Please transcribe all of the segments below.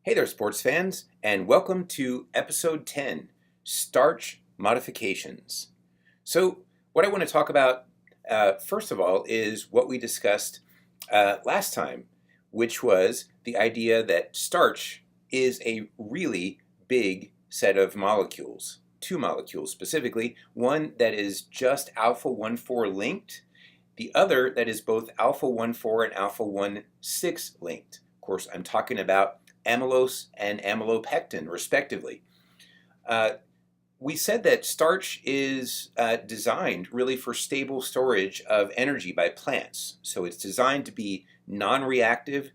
Hey there, sports fans, and welcome to episode 10, Starch Modifications. So, what I want to talk about, first of all, is what we discussed last time, which was the idea that starch is a really big set of molecules, two molecules specifically, one that is just alpha 1,4 linked, the other that is both alpha 1,4 and alpha 1,6 linked. Of course, I'm talking about amylose and amylopectin, respectively. Uh, we said that starch is designed really for stable storage of energy by plants. So it's designed to be non-reactive.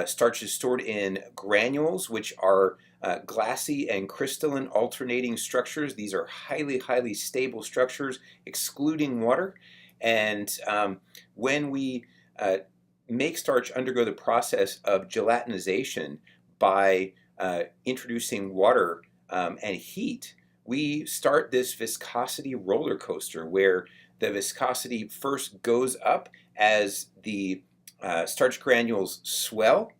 Starch is stored in granules, which are glassy and crystalline alternating structures. These are highly, highly stable structures, excluding water. And when we make starch undergo the process of gelatinization by introducing water and heat, we start this viscosity roller coaster where the viscosity first goes up as the starch granules swell,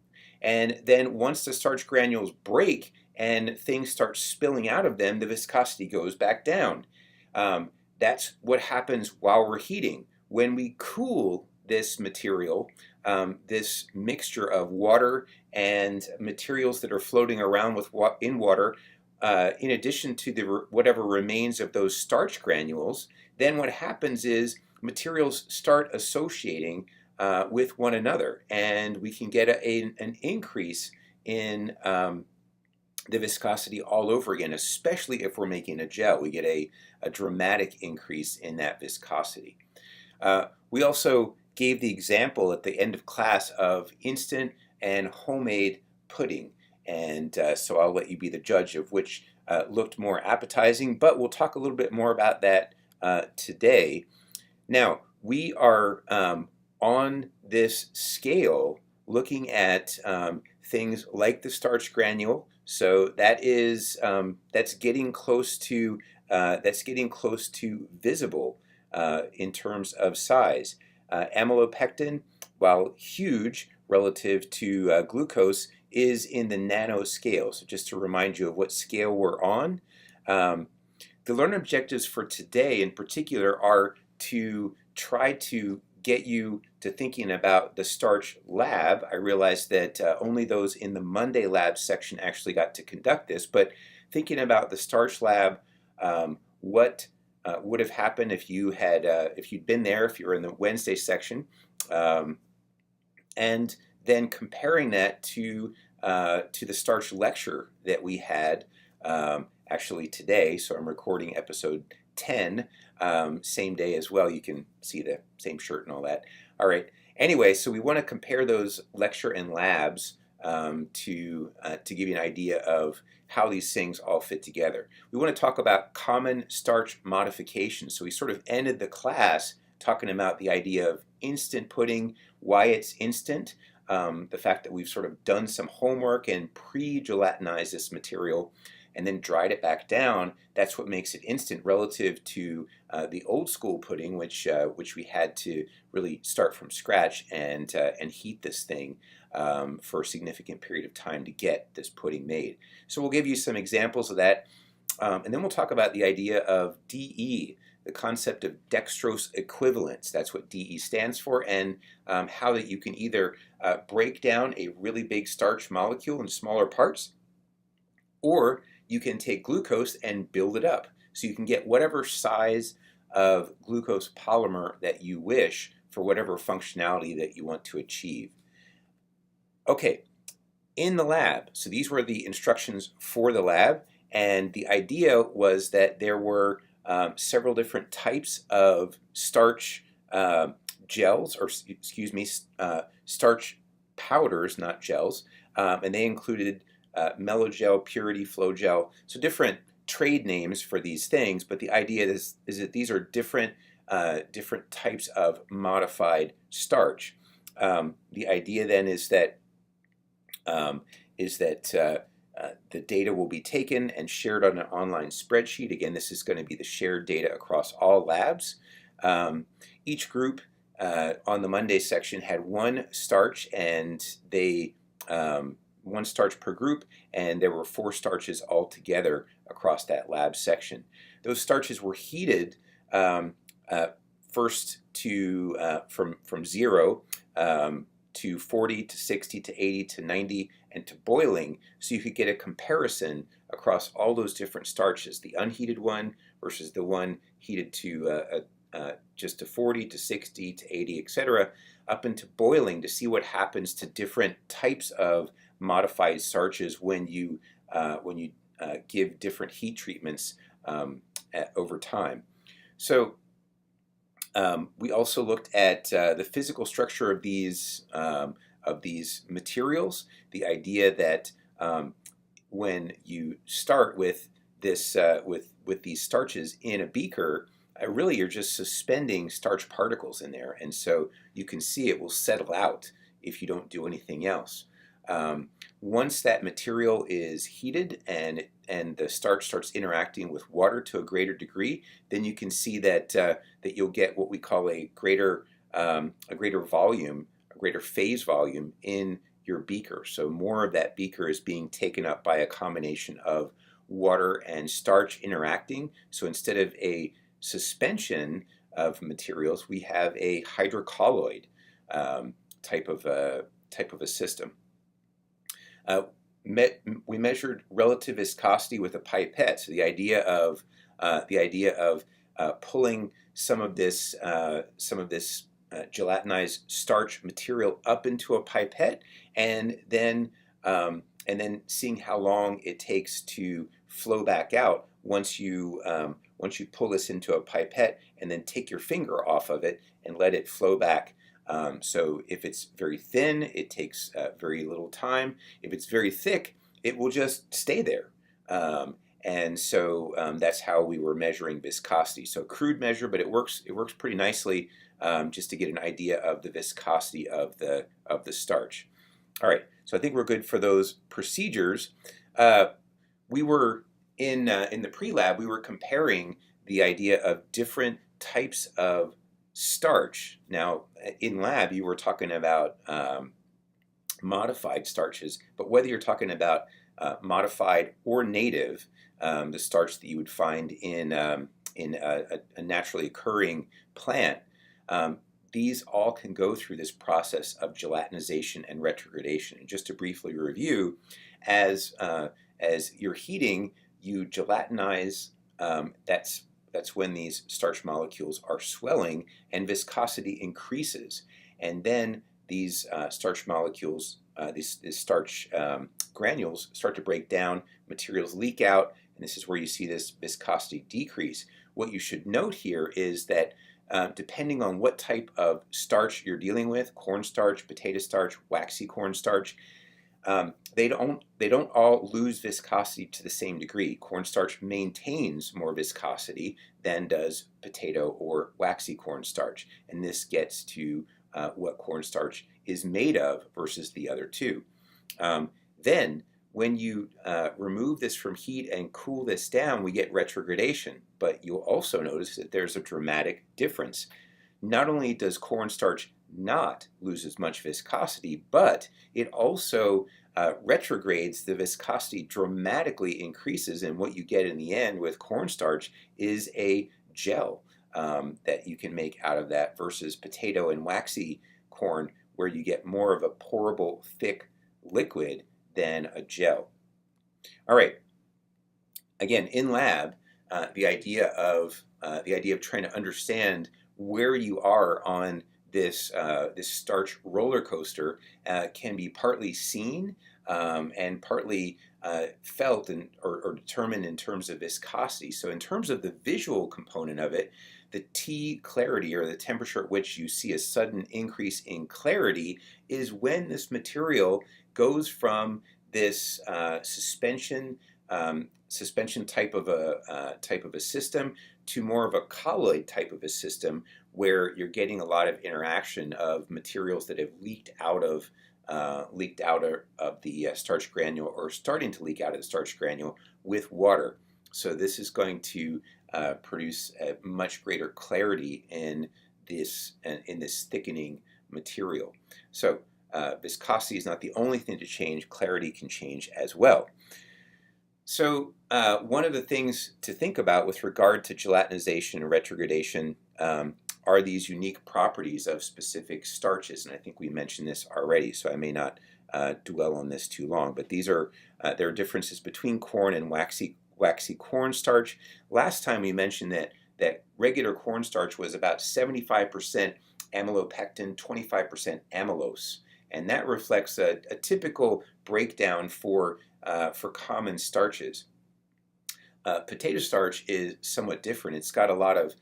and then once the starch granules break and things start spilling out of them, the viscosity goes back down. That's what happens while we're heating. When we cool this material, this mixture of water and materials that are floating around in water, in addition to whatever remains of those starch granules, then what happens is materials start associating with one another, and we can get an increase in the viscosity all over again, especially if we're making a gel. We get a dramatic increase in that viscosity. We also gave the example at the end of class of instant and homemade pudding. And so I'll let you be the judge of which looked more appetizing, but we'll talk a little bit more about that today. Now, we are on this scale looking at things like the starch granule. So that is that's getting close to visible in terms of size. Amylopectin, while huge relative to glucose, is in the nanoscale. So just to remind you of what scale we're on. The learning objectives for today in particular are to try to get you to thinking about the Starch Lab. I realized that only those in the Monday Lab section actually got to conduct this, but thinking about the Starch Lab, what would have happened if you'd been there, if you were in the Wednesday section, and then comparing that to the starch lecture that we had actually today. So I'm recording episode 10, same day as well. You can see the same shirt and all that. All right. Anyway, so we want to compare those lecture and labs to give you an idea of how these things all fit together. We want to talk about common starch modifications. So we sort of ended the class talking about the idea of instant pudding, why it's instant, the fact that we've sort of done some homework and pre-gelatinized this material and then dried it back down. That's what makes it instant relative to the old school pudding, which we had to really start from scratch and heat this thing for a significant period of time to get this pudding made. So we'll give you some examples of that, and then we'll talk about the idea of DE, the concept of dextrose equivalents. That's what DE stands for, and how that you can either break down a really big starch molecule in smaller parts, or you can take glucose and build it up. So you can get whatever size of glucose polymer that you wish for whatever functionality that you want to achieve. Okay, in the lab, so these were the instructions for the lab, and the idea was that there were several different types of starch gels, or excuse me, starch powders, not gels, and they included mellow gel, purity, flow gel, so different trade names for these things, but the idea is that these are different types of modified starch. The idea then is that the data will be taken and shared on an online spreadsheet. Again, this is going to be the shared data across all labs. Each group on the Monday section had one starch, and they one starch per group, and there were 4 starches altogether across that lab section. Those starches were heated first to from 0 to 40 to 60 to 80 to 90 and to boiling, so you could get a comparison across all those different starches, the unheated one versus the one heated to just to 40 to 60 to 80, etc., up into boiling, to see what happens to different types of modified starches when you give different heat treatments over time. So we also looked at the physical structure of these materials. The idea that when you start with this with these starches in a beaker, really you're just suspending starch particles in there, and so you can see it will settle out if you don't do anything else. Once that material is heated and the starch starts interacting with water to a greater degree, then you can see that that you'll get what we call a greater volume, a greater phase volume in your beaker. So more of that beaker is being taken up by a combination of water and starch interacting. So instead of a suspension of materials, we have a hydrocolloid type of a system. We measured relative viscosity with a pipette. So the idea of pulling some of this gelatinized starch material up into a pipette, and then seeing how long it takes to flow back out once you pull this into a pipette, and then take your finger off of it and let it flow back. So if it's very thin, it takes very little time. If it's very thick, it will just stay there. And so that's how we were measuring viscosity. So crude measure, but it works pretty nicely just to get an idea of the viscosity of the starch. All right, so I think we're good for those procedures. We were in the pre-lab, we were comparing the idea of different types of starch. Now, in lab, you were talking about modified starches, but whether you're talking about modified or native, the starch that you would find in a naturally occurring plant, these all can go through this process of gelatinization and retrogradation. And just to briefly review, as you're heating, you gelatinize. That's when these starch molecules are swelling and viscosity increases. And then these starch molecules, these starch granules start to break down, materials leak out, and this is where you see this viscosity decrease. What you should note here is that depending on what type of starch you're dealing with, cornstarch, potato starch, waxy cornstarch, they don't all lose viscosity to the same degree. Cornstarch maintains more viscosity than does potato or waxy cornstarch, and this gets to what cornstarch is made of versus the other two. Then when you remove this from heat and cool this down, we get retrogradation, but you'll also notice that there's a dramatic difference. Not only does cornstarch not lose as much viscosity, but it also retrogrades. The viscosity dramatically increases, and what you get in the end with cornstarch is a gel that you can make out of that, versus potato and waxy corn, where you get more of a pourable, thick liquid than a gel. All right. Again, in lab, the idea of trying to understand where you are on this starch roller coaster can be partly seen and partly felt or determined in terms of viscosity. So in terms of the visual component of it, the T clarity, or the temperature at which you see a sudden increase in clarity, is when this material goes from this suspension type of a system to more of a colloid type of a system, where you're getting a lot of interaction of materials that have leaked out of the starch granule, or starting to leak out of the starch granule, with water. So this is going to produce a much greater clarity in this thickening material. So viscosity is not the only thing to change. Clarity can change as well. So one of the things to think about with regard to gelatinization and retrogradation are these unique properties of specific starches, and I think we mentioned this already, so I may not dwell on this too long. But these are there are differences between corn and waxy cornstarch. Last time we mentioned that regular cornstarch was about 75% amylopectin, 25% amylose, and that reflects a typical breakdown for common starches. Potato starch is somewhat different. It's got a lot of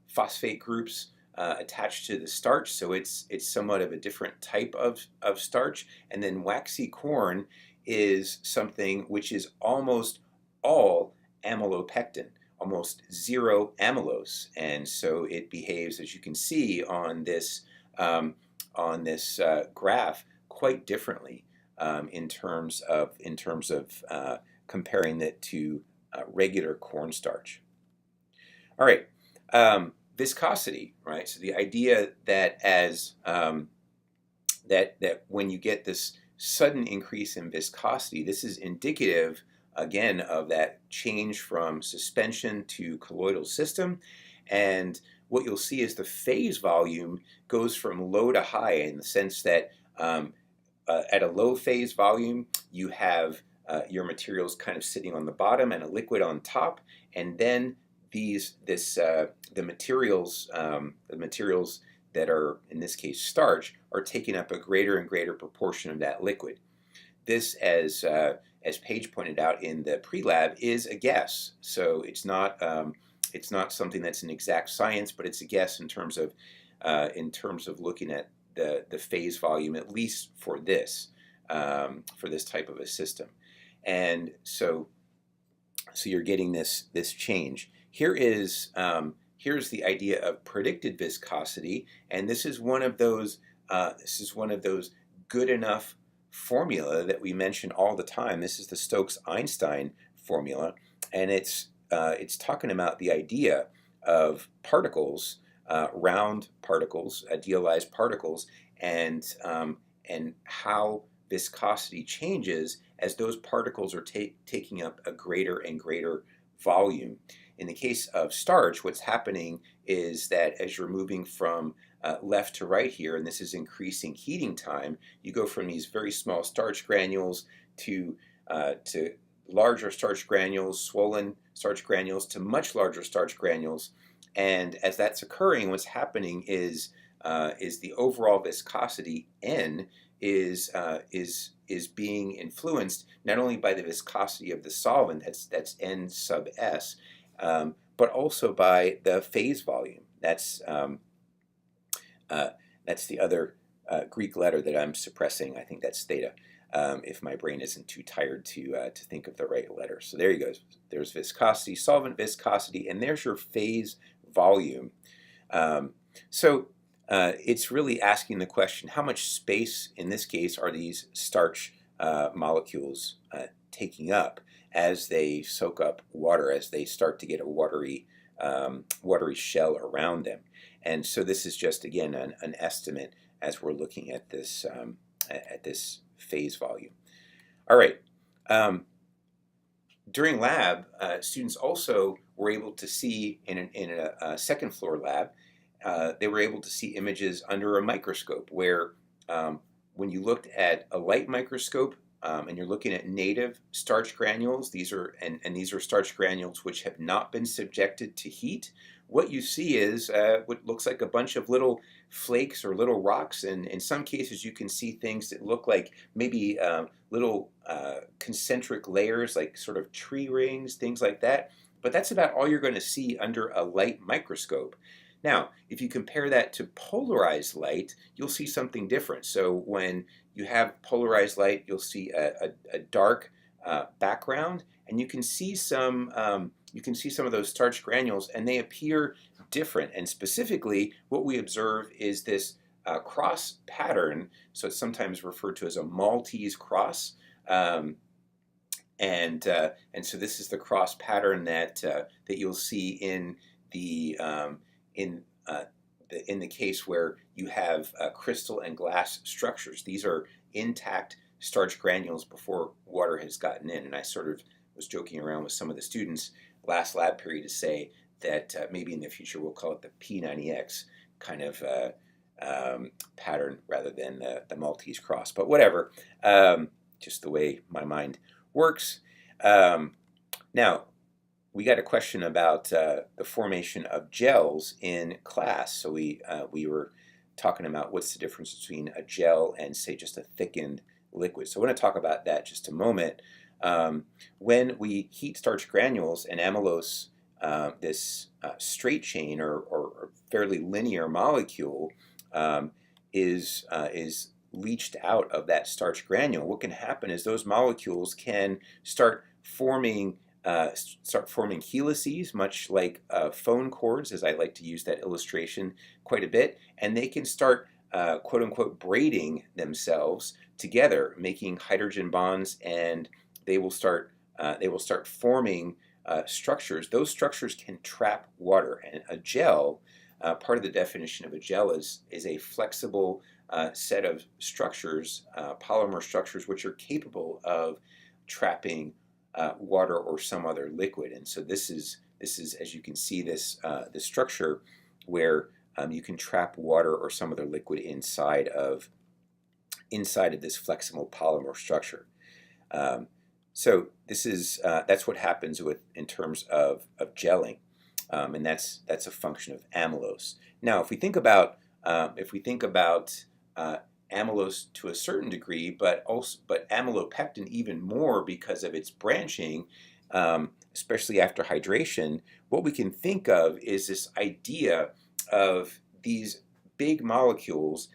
phosphate groups attached to the starch, so it's somewhat of a different type of starch. And then waxy corn is something which is almost all amylopectin, almost zero amylose, and so it behaves, as you can see on this graph, quite differently in terms of comparing it to regular cornstarch. All right, viscosity, right? So the idea that as that when you get this sudden increase in viscosity, this is indicative again of that change from suspension to colloidal system, and what you'll see is the phase volume goes from low to high in the sense that at a low phase volume you have your materials kind of sitting on the bottom and a liquid on top, and then the materials that are, in this case, starch, are taking up a greater and greater proportion of that liquid. This, as Paige pointed out in the pre-lab, is a guess. So it's not something that's an exact science, but it's a guess in terms of looking at the phase volume, at least for this type of a system. And so you're getting this change. Here's the idea of predicted viscosity, and this is one of those good enough formula that we mention all the time. This is the Stokes-Einstein formula, and it's talking about the idea of particles, round particles, idealized particles, and how viscosity changes as those particles are taking up a greater and greater volume. In the case of starch, what's happening is that as you're moving from left to right here, and this is increasing heating time, you go from these very small starch granules to larger starch granules, swollen starch granules, to much larger starch granules. And as that's occurring, what's happening is the overall viscosity N is being influenced not only by the viscosity of the solvent, that's N sub S, but also by the phase volume. That's the other Greek letter that I'm suppressing. I think that's theta. If my brain isn't too tired to think of the right letter. So there you go. There's viscosity, solvent viscosity, and there's your phase volume. It's really asking the question, how much space, in this case, are these starch molecules taking up as they soak up water, as they start to get a watery shell around them? And so this is just, again, an estimate as we're looking at this phase volume. All right. During lab, students also were able to see in a second floor lab, they were able to see images under a microscope where when you looked at a light microscope and you're looking at native starch granules, these are starch granules which have not been subjected to heat. What you see is what looks like a bunch of little flakes or little rocks, and in some cases you can see things that look like maybe little concentric layers, like sort of tree rings, things like that. But that's about all you're going to see under a light microscope. Now, if you compare that to polarized light, you'll see something different. So when you have polarized light, you'll see a dark background, and you can see some of those starch granules, and they appear different. And specifically, what we observe is this cross pattern. So it's sometimes referred to as a Maltese cross. And so this is the cross pattern that you'll see in in the case where you have crystal and glass structures. These are intact starch granules before water has gotten in. And I sort of was joking around with some of the students last lab period to say that maybe in the future we'll call it the P90X kind of pattern rather than the Maltese cross. But whatever, just the way my mind works. Now, we got a question about the formation of gels in class. So we were talking about what's the difference between a gel and, say, just a thickened liquid. So I want to talk about that just a moment. When we heat starch granules and amylose, this straight chain or fairly linear molecule is leached out of that starch granule. What can happen is those molecules can start forming helices, much like phone cords, as I like to use that illustration quite a bit, and they can start quote unquote braiding themselves together, making hydrogen bonds, and they will start forming structures. Those structures can trap water, and a gel, part of the definition of a gel is a flexible set of structures, polymer structures, which are capable of trapping water or some other liquid. And so this is as you can see, this structure where you can trap water or some other liquid inside of this flexible polymer structure. So this is that's what happens in terms of gelling, and that's a function of amylose. Now, if we think about amylose to a certain degree, but amylopectin even more because of its branching, especially after hydration, what we can think of is this idea of these big molecules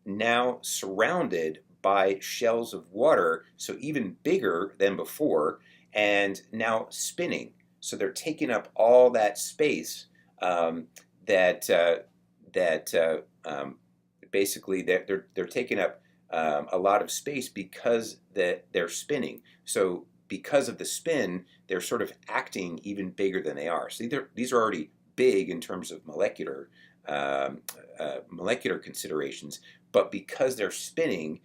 now surrounded by shells of water, so even bigger than before, and now spinning. So they're taking up all that space basically they're taking up a lot of space because they're spinning. So because of the spin, they're sort of acting even bigger than they are. So these are already big in terms of molecular considerations, but because they're spinning,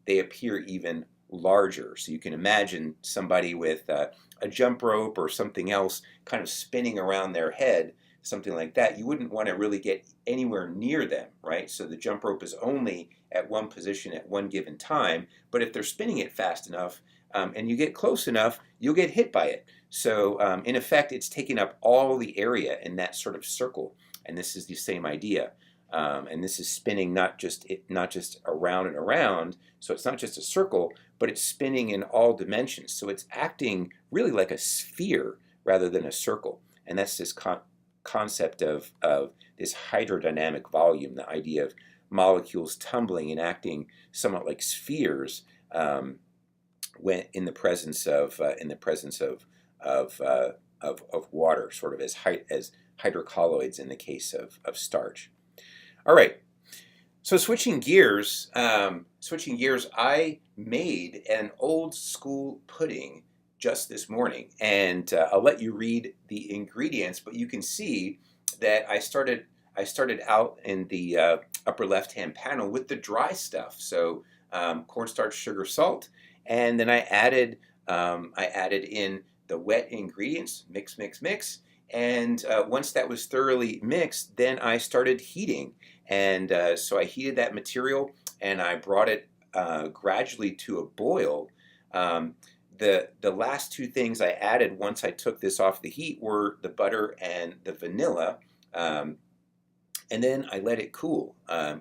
they appear even larger. So you can imagine somebody with a jump rope or something else kind of spinning around their head, something like that. You wouldn't want to really get anywhere near them, right? So the jump rope is only at one position at one given time, but if they're spinning it fast enough and you get close enough, you'll get hit by it. So in effect, it's taking up all the area in that sort of circle, and this is the same idea. And this is spinning not just around and around, so it's not just a circle, but it's spinning in all dimensions. So it's acting really like a sphere rather than a circle, and that's this concept of this hydrodynamic volume, the idea of molecules tumbling and acting somewhat like spheres when in the presence of water, sort of as hydrocolloids in the case of starch. All right. So switching gears, I made an old school pudding just this morning, and I'll let you read the ingredients, but you can see that I started out in the upper left-hand panel with the dry stuff. So cornstarch, sugar, salt, and then I added in the wet ingredients, mix, and once that was thoroughly mixed, then I started heating, and so I heated that material and I brought it gradually to a boil. The last two things I added once I took this off the heat were the butter and the vanilla, and then I let it cool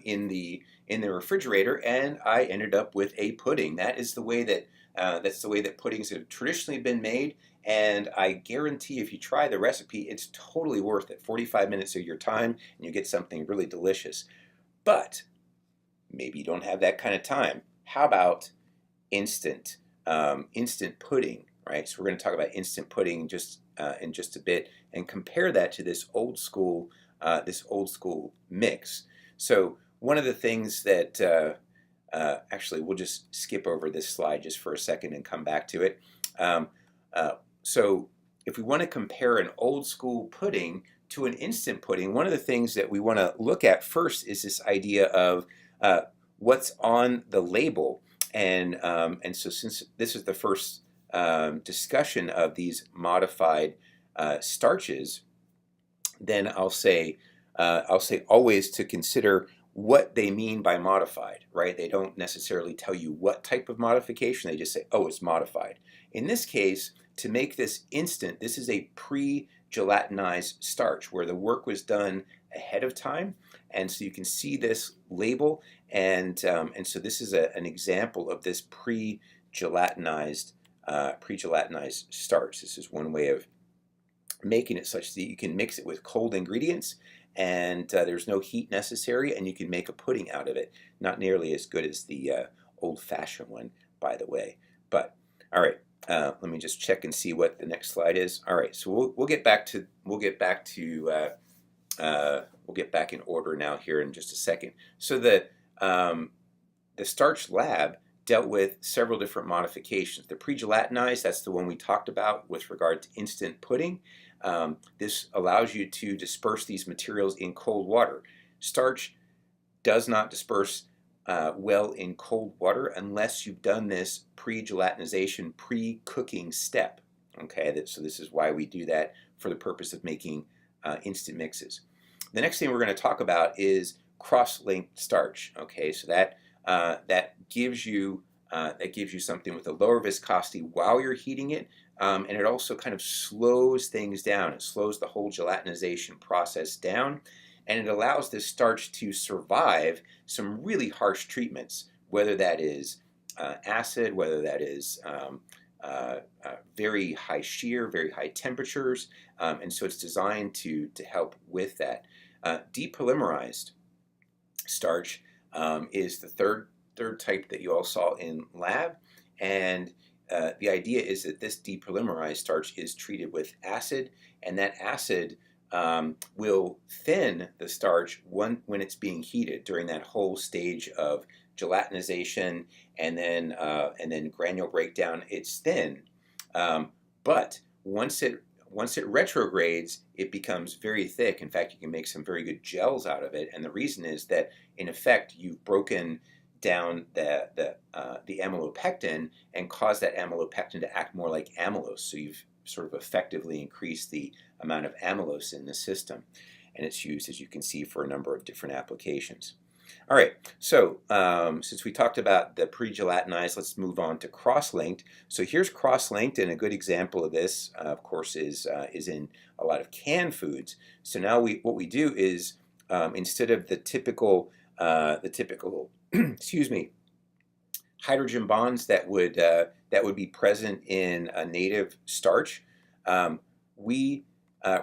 in the refrigerator, and I ended up with a pudding. That's the way that puddings have traditionally been made, and I guarantee if you try the recipe, it's totally worth it. 45 minutes of your time, and you get something really delicious. But maybe you don't have that kind of time. How about instant pudding, right? So we're going to talk about instant pudding in just a bit, and compare that to this old school mix. So one of the things that actually, we'll just skip over this slide just for a second and come back to it. So if we want to compare an old school pudding to an instant pudding, one of the things that we want to look at first is this idea of what's on the label. And so since this is the first discussion of these modified starches, then I'll say always to consider what they mean by modified, right? They don't necessarily tell you what type of modification, they just say, oh, it's modified. In this case, to make this instant, this is a pre-gelatinized starch where the work was done ahead of time. And so you can see this label, and so this is an example of this pre-gelatinized starch. This is one way of making it such that you can mix it with cold ingredients, and there's no heat necessary, and you can make a pudding out of it. Not nearly as good as the old-fashioned one, by the way. But all right, let me just check and see what the next slide is. All right, so we'll get back in order now here in just a second. So the Starch Lab dealt with several different modifications. The pre-gelatinized, that's the one we talked about with regard to instant pudding. This allows you to disperse these materials in cold water. Starch does not disperse well in cold water unless you've done this pre-gelatinization, pre-cooking step. Okay, so this is why we do that for the purpose of making instant mixes. The next thing we're going to talk about is cross-linked starch. Okay, so that gives you something with a lower viscosity while you're heating it, and it also kind of slows things down. It slows the whole gelatinization process down, and it allows this starch to survive some really harsh treatments, whether that is acid, whether that is very high shear, very high temperatures, and so it's designed to help with that. Depolymerized starch is the third type that you all saw in lab, and the idea is that this depolymerized starch is treated with acid, and that acid will thin the starch when it's being heated during that whole stage of gelatinization and then granule breakdown. It's thin, but once it retrogrades, it becomes very thick. In fact, you can make some very good gels out of it, and the reason is that in effect you've broken down the amylopectin and caused that amylopectin to act more like amylose. So you've sort of effectively increased the amount of amylose in the system, and it's used, as you can see, for a number of different applications. All right, so since we talked about the pre-gelatinized, let's move on to cross-linked. So here's cross-linked, and a good example of this, of course, is in a lot of canned foods. So now what we do is instead of the typical excuse me, hydrogen bonds that would be present in a native starch, we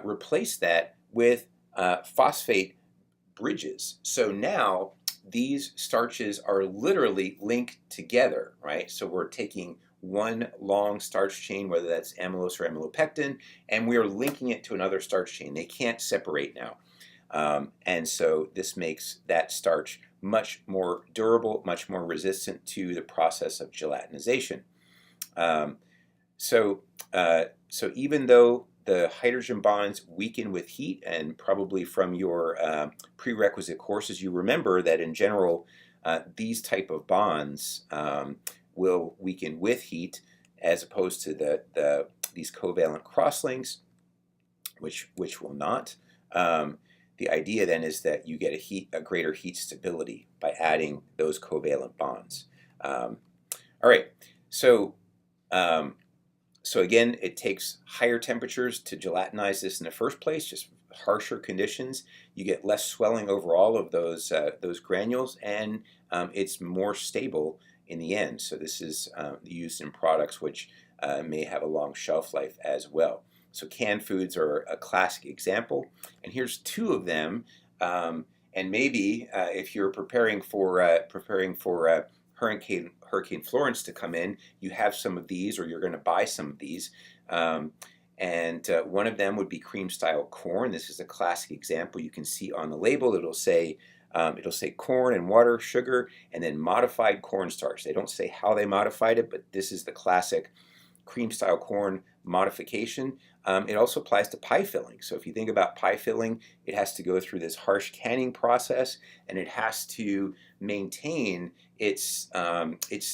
replace that with phosphate bridges. So now these starches are literally linked together, right? So we're taking one long starch chain, whether that's amylose or amylopectin, and we're linking it to another starch chain. They can't separate now. And so this makes that starch much more durable, much more resistant to the process of gelatinization. So even though the hydrogen bonds weaken with heat, and probably from your prerequisite courses you remember that in general these type of bonds will weaken with heat as opposed to these covalent crosslinks, which will not. The idea then is that you get a greater heat stability by adding those covalent bonds. All right, so again, it takes higher temperatures to gelatinize this in the first place, just harsher conditions. You get less swelling overall of those granules, and it's more stable in the end. So this is used in products which may have a long shelf life as well. So canned foods are a classic example, and here's two of them. And maybe if you're preparing for Hurricane Florence to come in, you have some of these, or you're going to buy some of these. And one of them would be cream-style corn. This is a classic example. You can see on the label it'll say corn and water, sugar, and then modified cornstarch. They don't say how they modified it, but this is the classic cream-style corn modification. It also applies to pie filling. So if you think about pie filling, it has to go through this harsh canning process, and it has to maintain its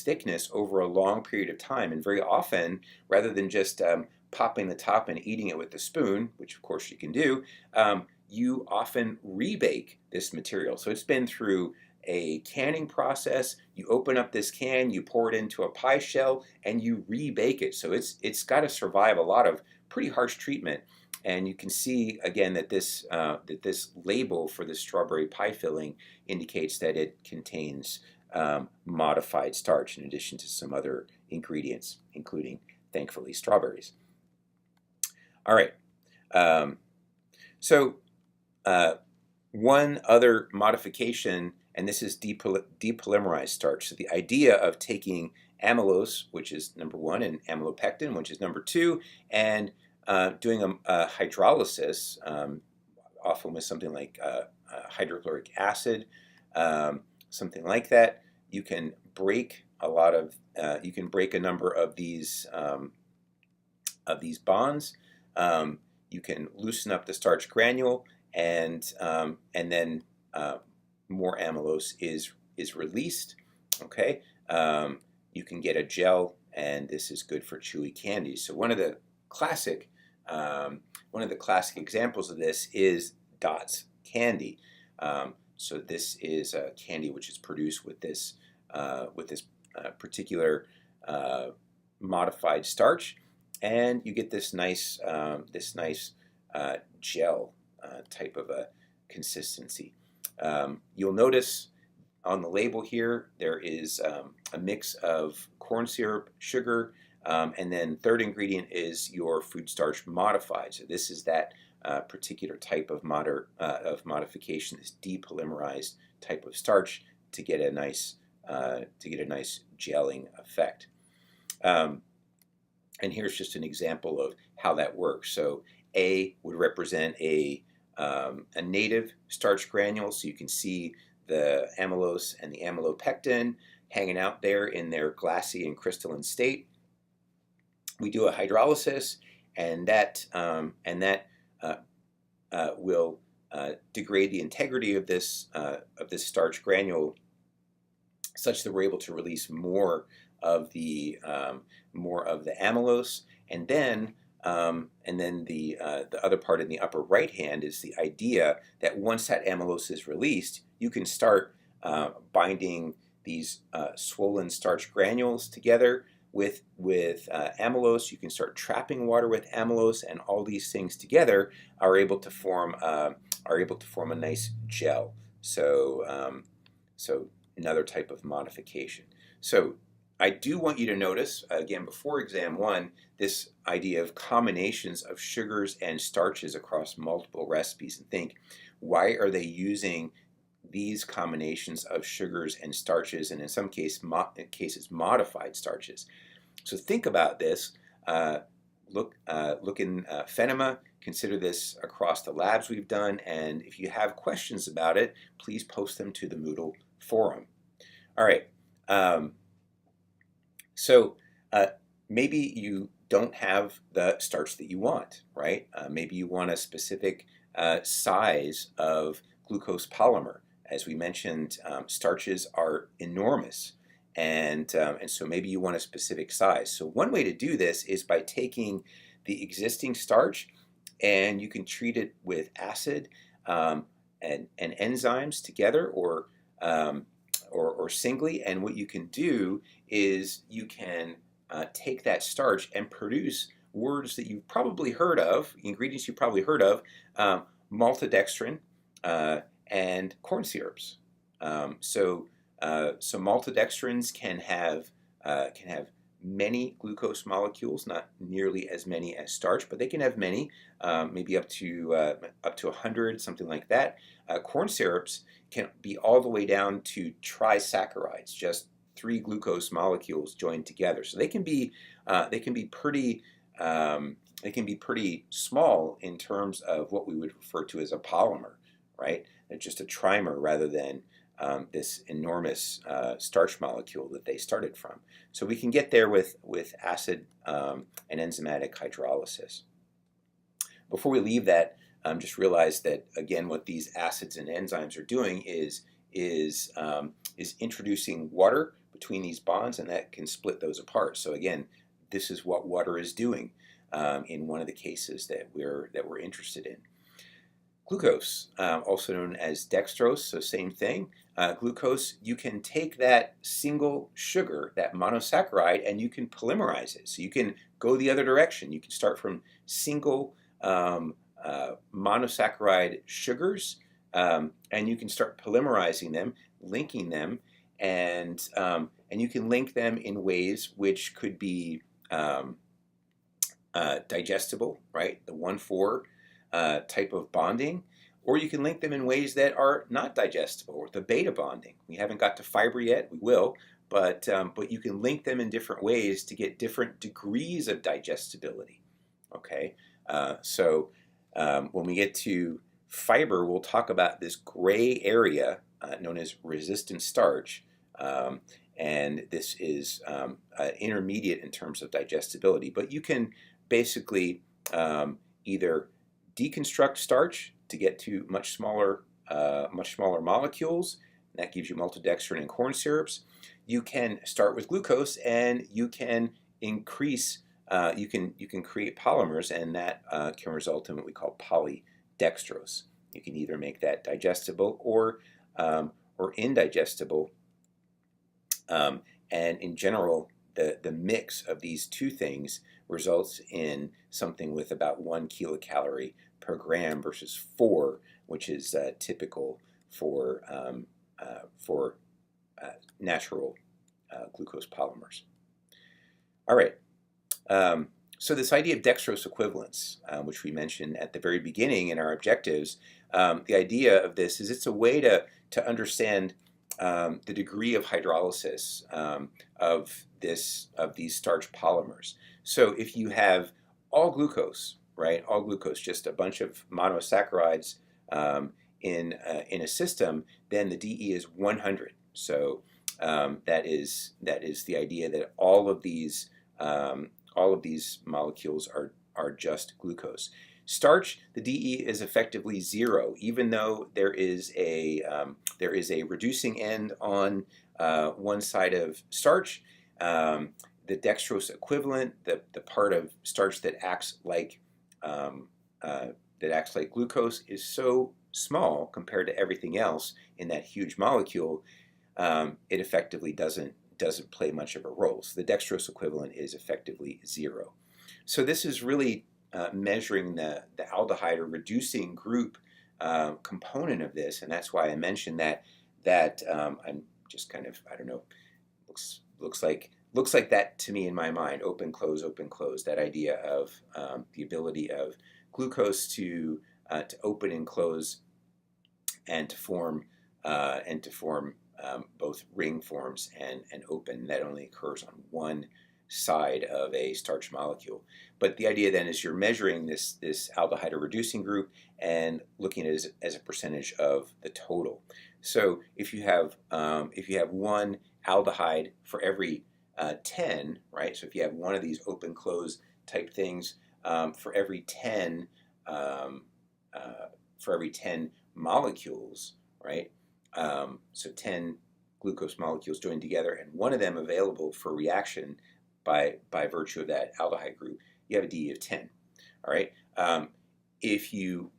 thickness over a long period of time. And very often, rather than just popping the top and eating it with a spoon, which of course you can do, you often rebake this material. So it's been through a canning process. You open up this can, you pour it into a pie shell, and you rebake it. So it's got to survive a lot of pretty harsh treatment. And you can see again that this label for the strawberry pie filling indicates that it contains modified starch in addition to some other ingredients, including, thankfully, strawberries. All right. One other modification, and this is depolymerized starch. So the idea of taking amylose, which is number 1, and amylopectin, which is number 2, and doing a hydrolysis, often with something like hydrochloric acid, something like that, you can break a number of these bonds. You can loosen up the starch granule, and then more amylose is released. Okay, you can get a gel, and this is good for chewy candies. So one of the classic examples of this is Dots candy. So this is a candy which is produced with this particular modified starch, and you get this nice gel type of a consistency. You'll notice on the label here there is a mix of corn syrup, sugar, and then third ingredient is your food starch modified. So this is that particular type of modification, this depolymerized type of starch, to get a nice gelling effect. And here's just an example of how that works. So A would represent a native starch granule, so you can see the amylose and the amylopectin hanging out there in their glassy and crystalline state. We do a hydrolysis, and that will degrade the integrity of this starch granule, such that we're able to release more of the amylose, and then the other part in the upper right hand is the idea that once that amylose is released, you can start binding these swollen starch granules together with amylose. You can start trapping water with amylose, and all these things together are able to form a nice gel. So another type of modification. So I do want you to notice, again, before exam 1, this idea of combinations of sugars and starches across multiple recipes, and think, why are they using these combinations of sugars and starches, and in some cases modified starches? So think about this. Look in Phenema. Consider this across the labs we've done, and if you have questions about it, please post them to the Moodle forum. All right. So maybe you don't have the starch that you want, right? Maybe you want a specific size of glucose polymer. As we mentioned, starches are enormous, and so maybe you want a specific size. So one way to do this is by taking the existing starch, and you can treat it with acid and enzymes together, or singly. And what you can do is you can take that starch and produce words that you've probably heard of, ingredients you've probably heard of, maltodextrin and corn syrups. So maltodextrins can have many glucose molecules, not nearly as many as starch, but they can have many, maybe up to 100, something like that. Corn syrups can be all the way down to trisaccharides, just 3 glucose molecules joined together. So they can be pretty small in terms of what we would refer to as a polymer, right? They're just a trimer rather than this enormous starch molecule that they started from. So we can get there with acid and enzymatic hydrolysis. before we leave that, just realize that again, what these acids and enzymes are doing is introducing water between these bonds, and that can split those apart. So again, this is what water is doing in one of the cases that we're interested in. Glucose, also known as dextrose, so same thing. Glucose, you can take that single sugar, that monosaccharide, and you can polymerize it. So you can go the other direction. You can start from single monosaccharide sugars, and you can start polymerizing them, linking them, and you can link them in ways which could be digestible, right? The 1,4 type of bonding, or you can link them in ways that are not digestible, or the beta bonding. We haven't got to fiber yet, we will, but you can link them in different ways to get different degrees of digestibility, okay? So when we get to fiber, we'll talk about this gray area known as resistant starch, and this is intermediate in terms of digestibility, but you can basically either deconstruct starch to get to much smaller molecules, and that gives you maltodextrin and corn syrups. You can start with glucose, and you can increase. You can create polymers, and that can result in what we call polydextrose. You can either make that digestible or indigestible, and in general, the mix of these two things results in something with about 1 kilocalorie per gram versus 4, which is typical for natural glucose polymers. All right. So this idea of dextrose equivalence, which we mentioned at the very beginning in our objectives, the idea of this is it's a way to understand the degree of hydrolysis of these starch polymers. So if you have all glucose, right, all glucose, just a bunch of monosaccharides in a system, then the DE is 100. So that is the idea that all of these molecules are just glucose. Starch, the DE is effectively 0, even though there is a reducing end on one side of starch. The dextrose equivalent, the part of starch that acts like glucose, is so small compared to everything else in that huge molecule. It effectively doesn't play much of a role. So the dextrose equivalent is effectively 0. So this is really measuring the aldehyde or reducing group component of this, and that's why I mentioned that I'm just kind of, I don't know, looks like that to me in my mind. Open close, that idea of the ability of glucose to open and close and to form both ring forms and open. That only occurs on one side of a starch molecule. But the idea then is you're measuring this aldehyde or reducing group and looking at it as a percentage of the total. So if you have one aldehyde for every 10, right? So if you have one of these open close type things for every 10 molecules, right? So 10 glucose molecules joined together, and one of them available for reaction by virtue of that aldehyde group, you have a DE of 10. All right. If you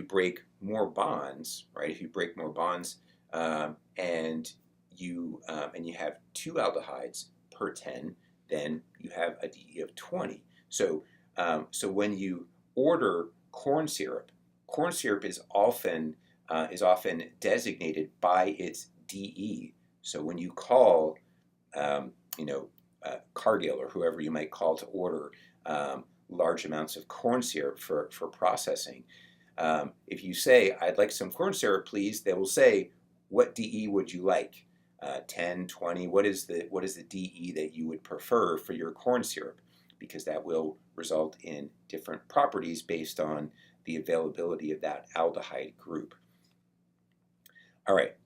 break more bonds, right? If you break more bonds, and you have 2 aldehydes per 10, then you have a DE of 20. So when you order corn syrup is often designated by its DE. So when you call, Cargill or whoever you might call to order large amounts of corn syrup for processing, if you say, "I'd like some corn syrup, please," they will say, "What DE would you like? 10, 20? What is the DE that you would prefer for your corn syrup?" Because that will result in different properties based on the availability of that aldehyde group. All right.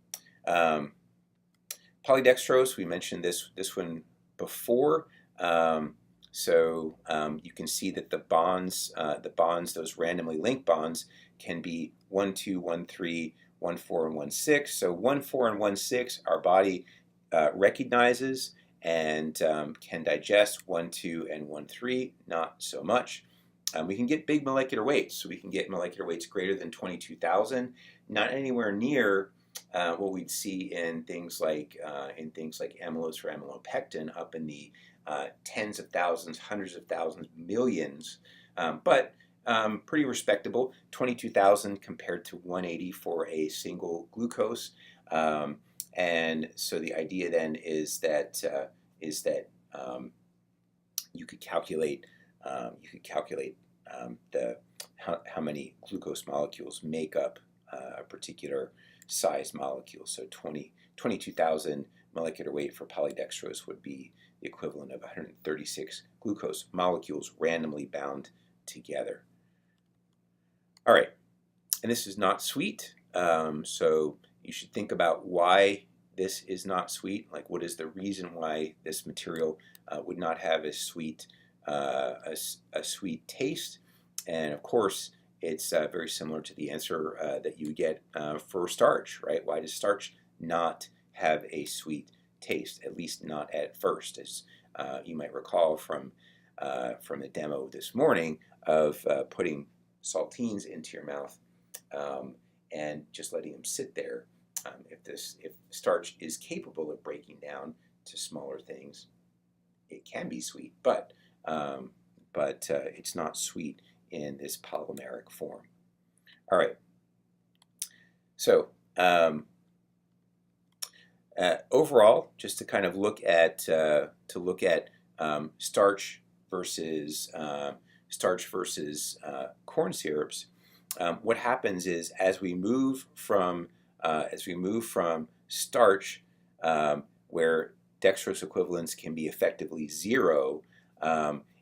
Polydextrose, we mentioned this one before. So you can see that the bonds, those randomly linked bonds, can be 1, 2, 1, 3, 1, 4, and 1, 6. So 1, 4, and 1, 6, our body recognizes and can digest. 1, 2, and 1, 3, not so much. We can get big molecular weights, so we can get molecular weights greater than 22,000, not anywhere near what we'd see in things like amylose or amylopectin, up in the tens of thousands, hundreds of thousands, millions, but pretty respectable. 22,000 compared to 180 for a single glucose, and so the idea then is that you could calculate how many glucose molecules make up a particular size molecule. So 22,000 molecular weight for polydextrose would be the equivalent of 136 glucose molecules randomly bound together. All right, and this is not sweet, so you should think about why this is not sweet. Like, what is the reason why this material would not have a sweet taste? And of course, it's very similar to the answer that you get for starch, right? Why does starch not have a sweet taste, at least not at first? As you might recall from the demo this morning of putting saltines into your mouth and just letting them sit there. If starch is capable of breaking down to smaller things, it can be sweet, but it's not sweet in this polymeric form. All right. So overall, just to kind of look at starch versus corn syrups, what happens is as we move from starch, where dextrose equivalents can be effectively 0,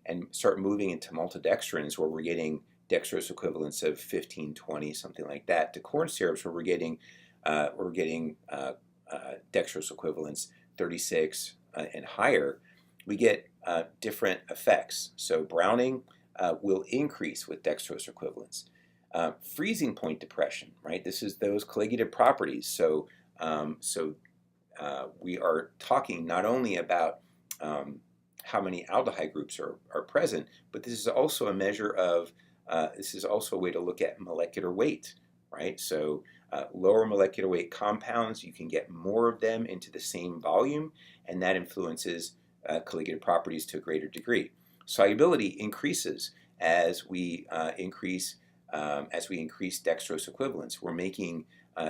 and start moving into maltodextrins, where we're getting dextrose equivalents of 15, 20, something like that, to corn syrups, where we're getting dextrose equivalents 36 and higher, we get different effects. So browning will increase with dextrose equivalents. Freezing point depression, right? This is those colligative properties. So we are talking not only about how many aldehyde groups are present, but this is also a measure of, this is also a way to look at molecular weight, right? So lower molecular weight compounds, you can get more of them into the same volume, and that influences colligative properties to a greater degree. Solubility increases as we increase dextrose equivalents. We're making,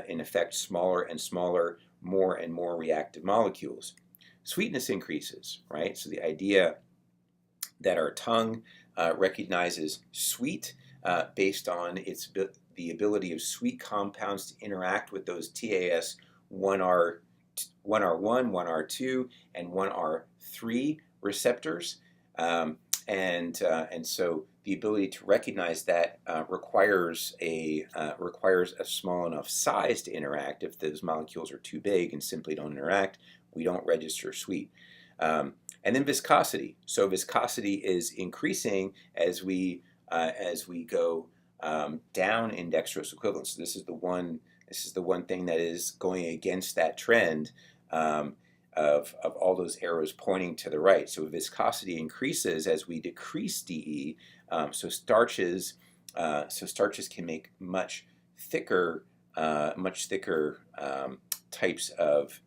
in effect, smaller and smaller, more and more reactive molecules. Sweetness increases, right? So the idea that our tongue recognizes sweet based on the ability of sweet compounds to interact with those TAS 1R1, 1R2, and 1R3 receptors, and so the ability to recognize that requires a small enough size to interact. If those molecules are too big and simply don't interact, we don't register sweet. And then viscosity. So viscosity is increasing as we go down in dextrose equivalents. So this is the one thing that is going against that trend of all those arrows pointing to the right. So viscosity increases as we decrease DE. So starches can make much thicker types of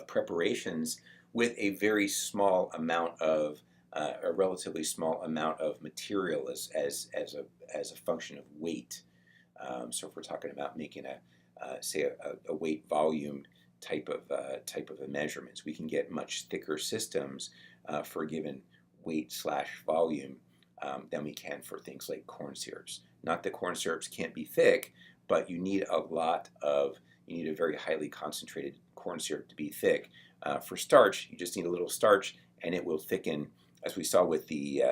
preparations with a very small amount of a relatively small amount of material as a function of weight. So if we're talking about making a weight volume type of a measurements, we can get much thicker systems for a given weight/volume than we can for things like corn syrups. Not that corn syrups can't be thick, but you need a very highly concentrated corn syrup to be thick. For starch, you just need a little starch, and it will thicken. As we saw with the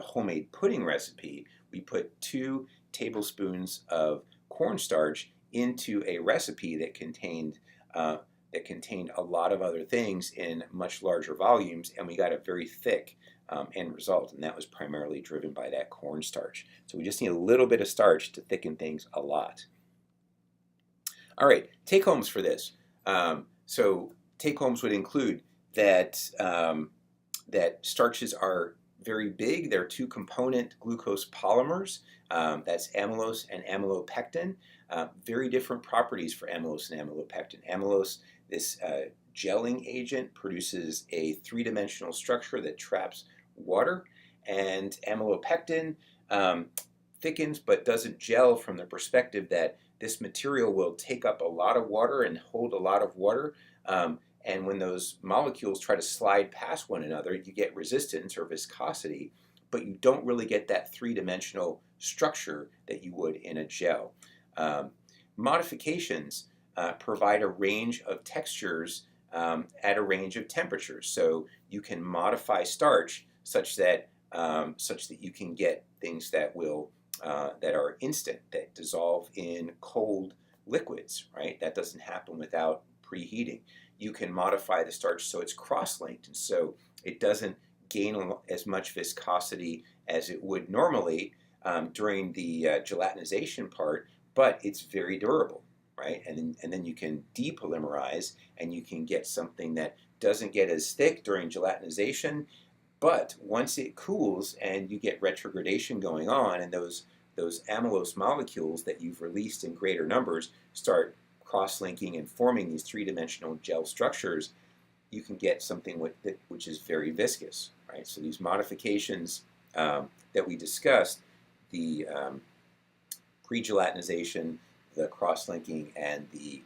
homemade pudding recipe, we put 2 tablespoons of cornstarch into a recipe that contained that contained a lot of other things in much larger volumes, and we got a very thick end result, and that was primarily driven by that cornstarch. So we just need a little bit of starch to thicken things a lot. All right, take-homes for this. So take-homes would include that, that starches are very big. They're two-component glucose polymers. That's amylose and amylopectin. Very different properties for amylose and amylopectin. Amylose, this gelling agent, produces a three-dimensional structure that traps water, and amylopectin thickens but doesn't gel from the perspective that this material will take up a lot of water and hold a lot of water. And when those molecules try to slide past one another, you get resistance or viscosity, but you don't really get that three-dimensional structure that you would in a gel. Modifications provide a range of textures at a range of temperatures. So you can modify starch such that you can get things that will that are instant, that dissolve in cold liquids, right? That doesn't happen without preheating. You can modify the starch so it's cross-linked, and so it doesn't gain as much viscosity as it would normally during the gelatinization part, but it's very durable, right? And then you can depolymerize, and you can get something that doesn't get as thick during gelatinization, but once it cools and you get retrogradation going on, and those amylose molecules that you've released in greater numbers start cross-linking and forming these three-dimensional gel structures, you can get something which is very viscous, right? So these modifications that we discussed, the pre-gelatinization, the cross-linking, and the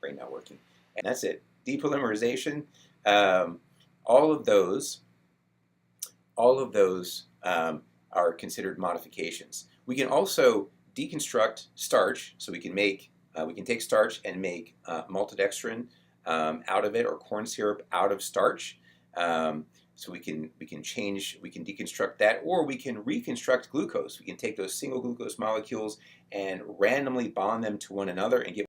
brain not working, and that's it. Depolymerization, all of those are considered modifications. We can also deconstruct starch, so we can take starch and make maltodextrin out of it, or corn syrup out of starch. So we can deconstruct that, or we can reconstruct glucose. We can take those single glucose molecules and randomly bond them to one another and get